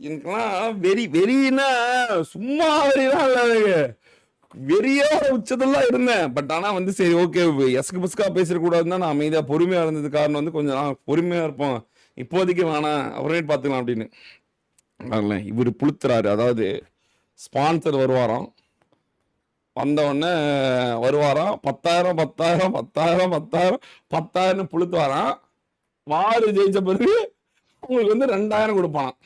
எனக்குலாம் வெறினா சும்மா வெறிதான் இல்ல, வெறியா உச்சதெல்லாம் இருந்தேன். பட் ஆனா வந்து சரி ஓகே, எஸ்கு பஸ்கா பேசிடக்கூடாதுன்னு தான் நான் அமைதியா பொறுமையா இருந்தது. காரணம் வந்து கொஞ்சம் பொறுமையா இருப்போம், இப்போதைக்கு வேணாம் அப்புறமேட்டு பார்த்துக்கலாம் அப்படின்னு. இவர் புளுத்துறாரு. அதாவது ஸ்பான்சர் வருவாராம், வந்த உடனே வருவாராம், 10,000 10,000 10,000 10,000 10,000 புளுத்துவாராம். வாரு ஜெயிச்ச பிறகு உங்களுக்கு வந்து 2,000 கொடுப்பானாம்.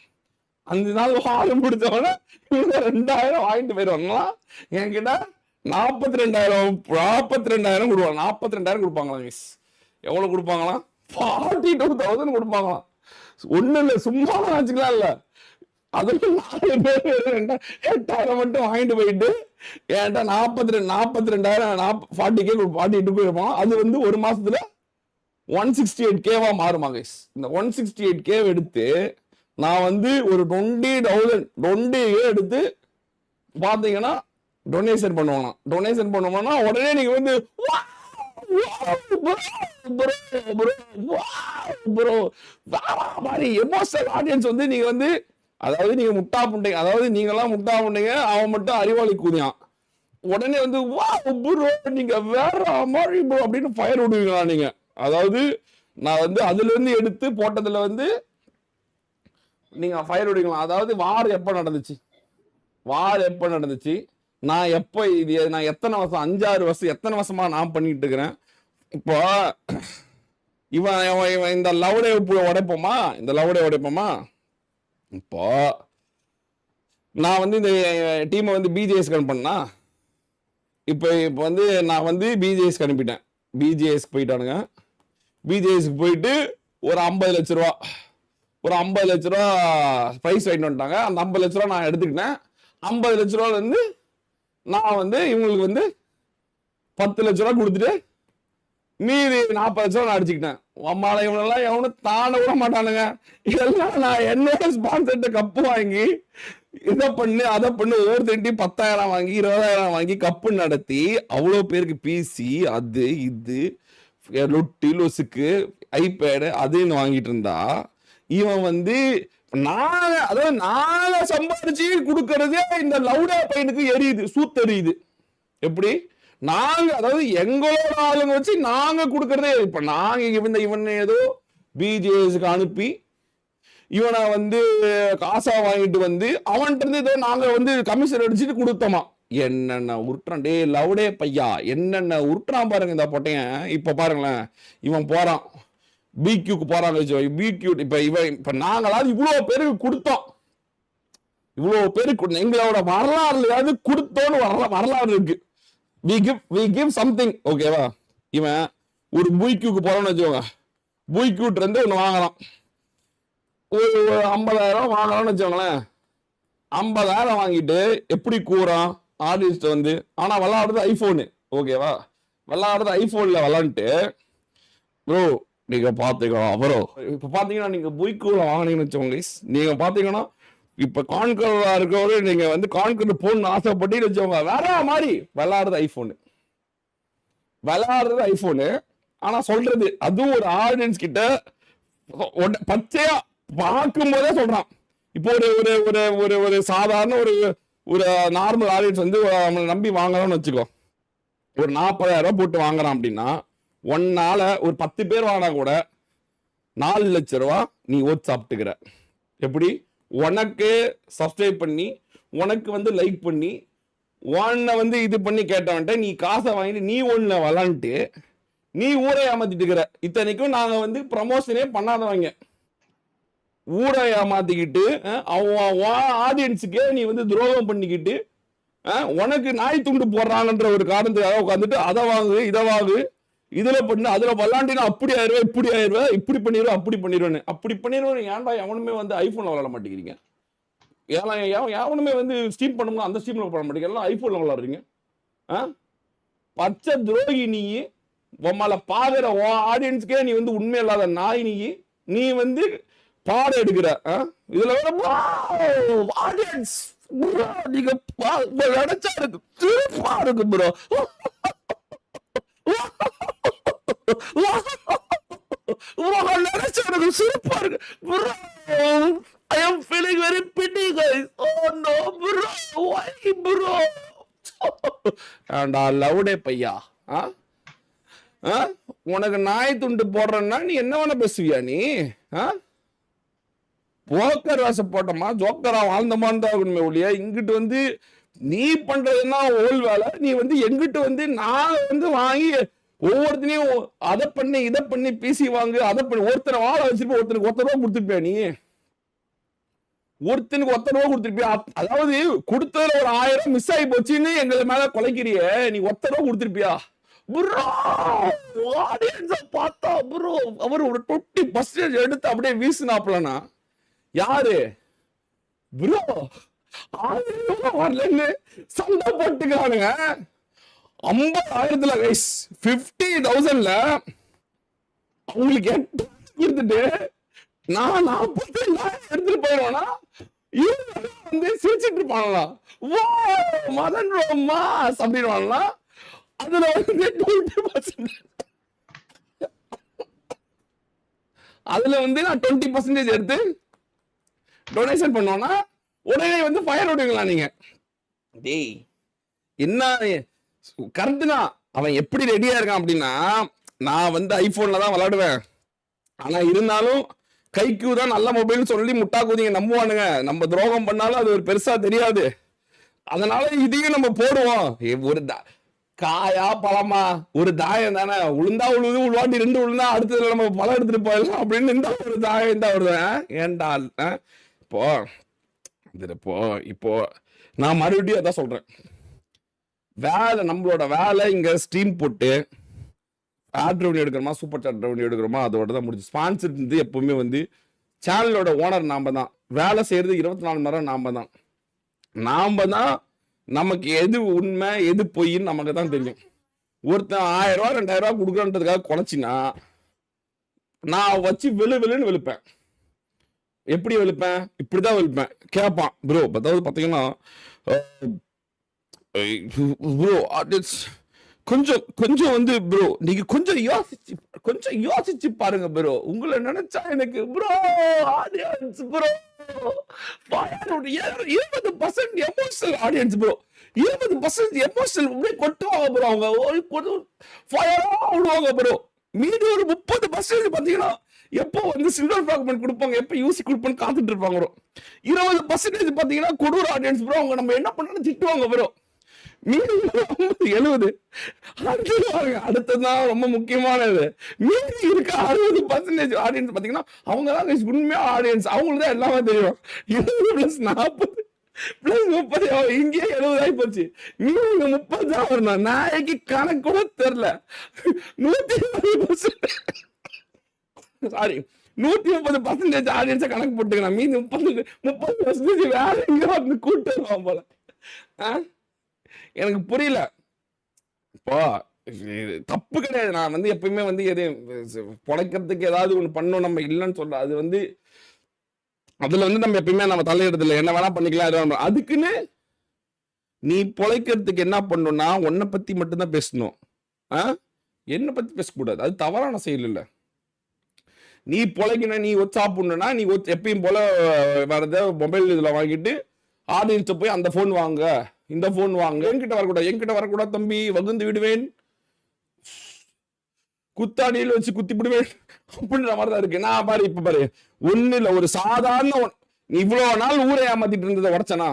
5 நாள் வாரு முடிச்சவன 2,000 வாங்கிட்டு போயிடுவாங்களா. என்கிட்ட 42,000 கொடுப்பாங்க. 42,000 கொடுப்பாங்களாம் மிஸ். எவ்வளவு கொடுப்பாங்களாம்? 42,000 கொடுப்பாங்களாம். ஒண்ணு இல்ல, சும்மா வச்சுக்கலாம் இல்ல. அதுக்கு 4 பேர் 8,000 மட்டும் வாங்கிட்டு போயிட்டு என்கிட்ட 42,000 40K போயிருப்பான். அது வந்து ஒரு மாசத்துல 168K மாறுமா கைஸ். இந்த 168K எடுத்து நான் வந்து ஒரு 20,000 எடுத்து பாத்தீங்கன்னா டொனேஷன் பண்ணுவாங்க. டொனேஷன் பண்ணுவோம்னா உடனே நீங்க வந்து மாதிரி எமோஷனல் ஆடியன்ஸ் வந்து நீங்க வந்து, அதாவது நீங்க முட்டா புண்டைங்க, அதாவது நீங்க எல்லாம் முட்டா புண்டைங்க, அவன் மட்டும் அறிவாளி கூதியான். உடனே வந்து வா ப்ரோ நீங்க வேற மாதிரி ப்ரோ அப்படின்னு ஃபயர் விடுவீங்களா நீங்க. அதாவது நான் வந்து அதுல இருந்து எடுத்து போட்டதுல வந்து நீங்க ஃபயர் விடுவீங்களா. அதாவது வார் எப்ப நடந்துச்சு, நான் எப்ப இது, நான் எத்தனை வருஷம், 5-6 வருஷம் எத்தனை வருஷமா நான் பண்ணிட்டு இருக்கிறேன். இப்போ இவன் இந்த லவுடே உடைப்போமா. இப்போ நான் வந்து இந்த டீமை வந்து பிஜேஎஸ்க்கு அனுப்பினா, இப்போ வந்து நான் வந்து பிஜேஎஸ்க்கு அனுப்பிட்டேன். பிஜேஎஸ்க்கு போயிட்டானுங்க. பிஜேஎஸ்க்கு போயிட்டு ஒரு 50 லட்ச ரூபா ப்ரைஸ் வாங்கிட்டு வந்துட்டாங்க. அந்த 50 லட்ச ரூபா நான் எடுத்துக்கிட்டேன். 50 லட்ச ரூபால இருந்து நான் வந்து இவங்களுக்கு வந்து 10 லட்ச ரூபா கொடுத்துட்டு மீதி 40 லட்ச ரூபா நான் அடிச்சுக்கிட்டேன். அம்மால இவனெல்லாம் எவனும் தாண்ட கூட மாட்டானுங்க. இதெல்லாம் நான் என்னோட ஸ்பான்சர்ட்ட கப்பு வாங்கி இதை பண்ணு அதை பண்ணு ஒவ்வொருத்தி 10,000 வாங்கி 20,000 வாங்கி கப்பு நடத்தி அவ்வளோ பேருக்கு பிசி அது இது லொட்டி லொசுக்கு ஐபேடு அதுன்னு வாங்கிட்டு இருந்தா, இவன் வந்து நாங்க சம்பாதிச்சு கொடுக்கறதே இந்த லவுடா பையனுக்கு எரியுது, சூத்தெரியுது. எப்படி நாங்க, அதாவது எங்களோட ஆளுங்க வச்சு நாங்க கொடுக்கறதே. இப்ப நாங்க இவன் ஏதோ பிஜேஎஸ்க்கு அனுப்பி இவனை வந்து காசா வாங்கிட்டு வந்து அவன்கிட்ட இருந்து ஏதோ நாங்க வந்து கமிஷன் அடிச்சுட்டு கொடுத்தோமா. என்னென்ன உருட்டுறான் டே லவுடே பையா, என்னென்ன உருட்டுறான் பாருங்க இந்த பொட்டையன். இப்ப பாருங்களேன், இவன் போறான் பிக்யூக்கு போறாங்க. பிக்யூ இப்ப நாங்களாவது இவ்வளவு பேருக்கு கொடுத்தோம், இவ்வளவு பேருக்கு எங்களோட வரலாறுலையாவது கொடுத்தோன்னு வரலாறு இருக்கு. we give something, ஓகேவா. இவன் ஒரு புய்க்யூக்கு போறோம்னு வச்சுக்கோங்க, புய்க்யூட் இருந்து ஒன்று வாங்கலாம், ஒரு 50,000 வாங்கலாம்னு வச்சுக்கோங்களேன். 50,000 வாங்கிட்டு எப்படி கூறான் ஆர்டிஸ்ட் வந்து, ஆனா விளாடுறது ஐபோனு, ஓகேவா. விளாடுறது ஐபோன்ல விளாண்டுட்டு ப்ரோ நீங்க பாத்துக்கலாம். அப்புறம் இப்ப பாத்தீங்கன்னா நீங்க புய்க்கூல வாங்கினீங்கன்னு வச்சுக்கோங்க, நீங்க பாத்தீங்கன்னா இப்ப கான்கரா இருக்கவரு நீங்க வந்து கான்கர் போன்னு ஆசைப்பட்டு வச்சவங்க வேற மாதிரி விளையாடுறது ஐபோனு. ஆனா சொல்றது அதுவும் ஒரு ஆடியன்ஸ் கிட்ட பச்சையா பார்க்கும் போதே சொல்றான். இப்போ ஒரு ஒரு ஒரு ஒரு சாதாரண ஒரு நார்மல் ஆடியன்ஸ் வந்து நம்பி வாங்கலாம்னு வச்சுக்கோ, ஒரு 40,000 போட்டு வாங்குறான் அப்படின்னா, ஒன்னால ஒரு 10 பேர் வாங்கினா கூட 4 லட்ச ரூபா நீ ஓட் சாப்பிட்டுக்கிற. எப்படி உனக்கு சப்ஸ்கிரைப் பண்ணி உனக்கு வந்து லைக் பண்ணி உன்னை வந்து இது பண்ணி கேட்டவன்ட்ட நீ காசை வாங்கிட்டு நீ ஒண்ணு விளாண்டுட்டு நீ ஊரை ஏமாத்திட்டு இருக்கிற. இத்தனைக்கும் நாங்க வந்து ப்ரமோஷனே பண்ணாதவங்க, ஊரை ஏமாத்திக்கிட்டு அவன் ஆடியன்ஸுக்கே நீ வந்து துரோகம் பண்ணிக்கிட்டு உனக்கு நாய் துண்டு போடுறாங்கன்ற ஒரு காரணத்துக்காக உட்காந்துட்டு அதை வாங்கு இதை வாங்கு இதுல பண்ணு அதுல விளாண்டினா அப்படி ஆயிடுவேன் இப்படி ஆயிடுவேன் இப்படி பண்ணிடுவேன் அப்படி பண்ணிடுவேன். ஏன்டா எவனுமே வந்து ஐபோன்ல விளாட மாட்டேங்கிறீங்க? எவனுமே வந்து ஸ்ட்ரீம் பண்ணும்போது அந்த ஸ்ட்ரீம்ல பண்ண மாட்டேங்க, எல்லாம் ஐபோன்ல விளாடுறீங்க. பச்சை துரோகி நீ, உம்மால பாக்குற ஆடியன்ஸ்க்கே நீ வந்து உண்மை இல்லாத நாய் நீ வந்து பாடம் எடுக்கிற. இதுல ஆடியன்ஸ் நீங்க நினைச்சா இருக்கு சிரிப்பா இருக்கு ப்ரோ. நினைச்சா எனக்கு சிரிப்பா இருக்கு. I am feeling very pity, guys. Oh no, bro. Why, bro? And I loved it, பையா. உனக்கு நாய் துண்டு போடுறேன்னா நீ என்ன வேணா பேசுவியா நீ? போக்கர் வாச போட்டோமா ஜோக்கரா வாழ்ந்தமான்னு தான் ஆகணுமே ஒழிய இங்கிட்டு வந்து நீ பண்றதுன்னா ஓல் வேலை. நீ வந்து எங்கிட்ட வந்து நான் வந்து வாங்கி ஒவ்வொருத்தனையும் அதை பண்ணி இதை பண்ணி பிசி வாங்கு அதை பண்ணி ஒருத்தனை வாழ வச்சிருப்ப ஒருத்தனுக்கு 1 ரூபா கொடுத்துருப்பியா நீ? ஒருத்தனுக்கு 1 ரூபா கொடுத்துருப்பியா? அதாவது கொடுத்ததுல ஒரு 1000 மிஸ் ஆகி போச்சுன்னு எங்களை மேல கொலைக்கிறிய, நீ 1 ரூபா கொடுத்துருப்பியா? ப்ரோ ஆடியன்ஸ பார்த்தா ப்ரோ அவர் ஒரு 20% எடுத்து அப்படியே வீசினாப்லனா யாரு ப்ரோ 1000 வரலன்னு சண்டை போட்டுக்கிறானுங்க. 50,000 கைஸ் 50,000ல அவங்களுக்கு 8 கொடுத்துட்டு நான் 40,000 எடுத்துட்டு போயிடுவேனா? வந்து சிரிச்சிட்டு இருப்பாங்களா? வா மதன் ரோமாஸ் அப்படின்னு அதுல வந்து 20% அதுல வந்து நான் 20% எடுத்து டொனேஷன் பண்ணுவோம்னா உடனே வந்து ஃபயர் விடுவீங்களா நீங்க? டேய் என்ன கரெக்ட் தான். அவன் எப்படி ரெடியா இருக்கான் அப்படின்னா, நான் வந்து ஐபோன்ல தான் விளையாடுவேன், ஆனா இருந்தாலும் கைக்கு தான் நல்ல மொபைல் சொல்லி முட்டா கூதிங்க நம்புவானுங்க. நம்ம துரோகம் பண்ணாலும் அது ஒரு பெருசா தெரியாது, அதனால இதையும் நம்ம போடுவோம். ஒரு காயா பழமா ஒரு தாயம் தானே, உளுந்தா உழுது உள்வாட்டி 2 உளுந்தா அடுத்ததுல நம்ம பழம் எடுத்துட்டு போயிடலாம் அப்படின்னு இந்த ஒரு தாயம் இந்த ஒரு ஏண்டா இப்போ நான் மறுபடியும் அதான் சொல்றேன். வேலை நம்மளோட வேலை இங்க ஸ்ட்ரீம் போட்டு ஆட் ரெவன்யூ எடுக்கிறோமா சூப்பர் சாட் ரெவன்யூ எடுக்கிறோமா அதோட தான் முடிஞ்சு. ஸ்பான்சர் வந்து எப்பவுமே வந்து சேனலோட ஓனர் நாம தான், வேலை செய்யறது 24 மணி நேரம் நாம தான். நமக்கு எது உண்மை எது பொய்ன்னு நமக்கு தான் தெரியும். ஒருத்தன் 1000 ரூபா 2000 ரூபா கொடுக்குறன்றதுக்காக குறைச்சினா நான் வச்சு வெளுன்னு வெளுப்பேன். எப்படி வெளுப்பேன்? இப்படிதான் வெளுப்பேன். கேட்பான் ப்ரோ, அதாவது பாத்தீங்கன்னா ப்ரோ கொஞ்சம் வந்து ப்ரோ நீங்க கொஞ்சம் யோசிச்சு பாருங்க ப்ரோ, உங்களை நினைச்சா எனக்கு bro audience bro 20% emotional audience bro, 20% emotional அப்படியே கொட்டுவாங்க ப்ரோ, அவங்க ஃபயரா விடுவாங்க ப்ரோ. மீதி ஒரு 30% பாத்தீங்கன்னா எப்போ வந்து சில்வர் ஃபிராக்மெண்ட் கொடுப்பாங்க, எப்போ யூசி கொடுப்பான்னு காத்துட்டு இருப்பாங்க ப்ரோ. 20% பாத்தீங்கன்னா கொடூர ஆடியன்ஸ் ப்ரோ, அவங்க நம்ம என்ன பண்ணாலும் திட்டுவாங்க ப்ரோ. மீதி 70 அடுத்ததான் ரொம்ப முக்கியமானது. மீதி இருக்க 60% ஆடியன்ஸ் பாத்தீங்கன்னா அவங்க தான் உண்மையா ஆடியன்ஸ், அவங்களுக்கு தான் எல்லாமே தெரியும். 20+40 +30 இங்கே 70 ஆகி போச்சு. மீதி 30 தான் வரணும். நாளைக்கு கணக்கு கூட தெரியல. 130% சாரி 130% ஆடியன்ஸை கணக்கு போட்டுக்கலாம். மீதி 30% வேற எங்க வந்து கூட்டு வருவான் போல. எனக்கு புரியல. இப்போ தப்பு கிடையாது, நான் வந்து எப்பயுமே வந்து எது பொழைக்கிறதுக்கு ஏதாவது ஒண்ணு பண்ணணும் நம்ம இல்லைன்னு சொல்ற, அது வந்து அதுல வந்து நம்ம எப்பயுமே நம்ம தலையிடுறது இல்லை, என்ன வேணா பண்ணிக்கலாம். அதுக்குன்னு நீ பொழைக்கிறதுக்கு என்ன பண்ணணும்னா உன்னை பத்தி மட்டும்தான் பேசணும், என்ன பத்தி பேசக்கூடாது. அது தவறான செயல் இல்லை. நீ பொழைக்கணும், நீ சாப்பிடணும்னா நீ எப்பயும் போல வரத மொபைல் இதுல வாங்கிட்டு ஆடியன்ஸ் போய் அந்த போன் வாங்க இந்த போன் வாங்க, என்கிட்ட வரக்கூடாது தம்பி, வகுந்து விடுவேன், குத்தாடியில் வச்சு குத்தி விடுவேன் அப்படின்ற மாதிரிதான் இருக்கு. நான் பாரு இப்ப பாரு ஒண்ணு இல்ல, ஒரு சாதாரண இவ்வளவு நாள் ஊரை ஏமாத்திட்டு இருந்ததை உடச்சனா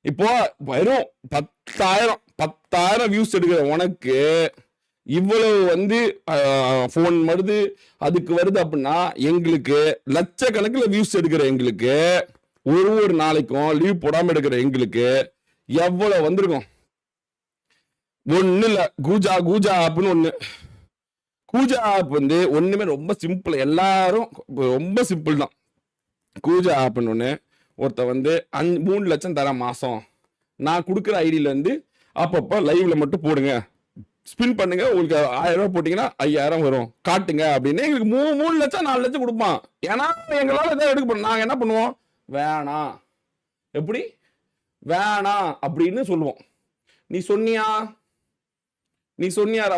இப்போ வெறும் 10,000 வியூஸ் எடுக்கிற உனக்கு இவ்வளவு வந்து போன் வருது, அதுக்கு வருது அப்படின்னா எங்களுக்கு லட்சக்கணக்கில் வியூஸ் எடுக்கிற எங்களுக்கு ஒரு நாளைக்கும் லீவ் போடாம எடுக்கிற எங்களுக்கு எவ்வளவு வந்திருக்கும்? ஒண்ணு இல்ல, கூஜா ஆப்னு ஒண்ணு. கூஜா ஆப் வந்து ஒண்ணுமே ரொம்ப சிம்பிள், எல்லாரும் ரொம்ப சிம்பிள் தான். கூஜா ஆப்னு ஒண்ணு ஒருத்த வந்து 3 லட்சம் தர மாசம், நான் கொடுக்குற ஐடியில இருந்து அப்பப்ப லைவ்ல மட்டும் போடுங்க, ஸ்பின் பண்ணுங்க, உங்களுக்கு 1000 ரூபாய் போட்டீங்கன்னா 5000 வரும் காட்டுங்க அப்படின்னு எங்களுக்கு 3 லட்சம் 4 லட்சம் கொடுப்பான். ஏன்னா எங்களால எதாவது எடுக்க போறோம். நாங்க என்ன பண்ணுவோம், வேணாம் எப்படி வேணாம் அப்படின்னு சொல்லுவோம். நீ சொன்னியா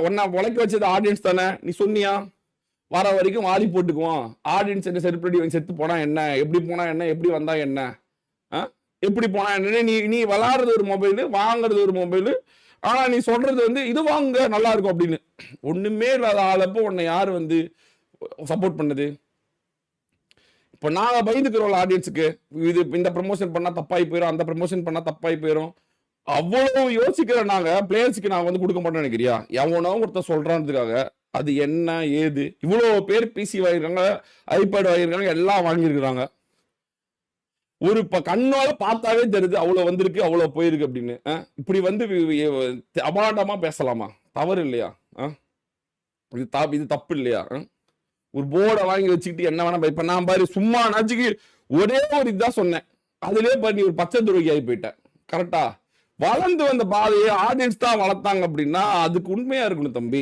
ஒன்னா உழைக்க வச்சது ஆடியன்ஸ் தானே, நீ சொன்னியா வர வரைக்கும் வாடி போட்டுக்குவோம். ஆடியன்ஸ் என்ன செலிபிரிட்டி வந்து செத்து போனா என்ன, எப்படி போனா என்ன, எப்படி வந்தா என்ன, எப்படி போனா என்ன, நீ நீ விளாடுறது ஒரு மொபைலு, வாங்குறது ஒரு மொபைலு, ஆனா நீ சொல்றது வந்து இது வாங்க நல்லா இருக்கும் அப்படின்னு. ஒண்ணுமே இல்லாத ஆளப்போ உன்னை யாரு வந்து சப்போர்ட் பண்ணது? இப்போ நாங்க பயந்துக்கிறோம் ஆடியன்ஸுக்கு, இது இந்த ப்ரமோஷன் பண்ணா தப்பாகி போயிடும், அந்த ப்ரமோஷன் பண்ணா தப்பாகி போயிடும். அவ்வளவு யோசிக்கிற நாங்க பிளேயர்ஸ்க்கு நான் வந்து கொடுக்க மாட்டோம்னு நினைக்கிறியா? எவனோ ஒருத்தர் சொல்றான்றதுக்காக அது என்ன ஏது இவ்வளோ பேர் பிசி வாங்கிருக்காங்க, ஐபேட் வாங்கியிருக்காங்க, எல்லாம் வாங்கியிருக்கிறாங்க. ஒரு கண்ணோட பார்த்தாவே தெரியுது அவ்வளவு வந்திருக்கு அவ்வளவு போயிருக்கு அப்படின்னு. இப்படி வந்து அபாண்டமா பேசலாமா? தவறு இல்லையா? இது தப்பு இல்லையா? ஒரு போர்டை வாங்கி வச்சுக்கிட்டு என்ன வேணா இப்ப நான் பாரு சும்மா நாச்சுக்கு ஒரே ஒரு இதுதான் சொன்னேன், அதுலயே பாரு நீ ஒரு பச்சை துரோகி ஆகி போயிட்ட. கரெக்டா? வளர்ந்து வந்த பாதையை ஆடியன்ஸ் தான் வளர்த்தாங்க அப்படின்னா அதுக்கு உண்மையா இருக்கணும் தம்பி.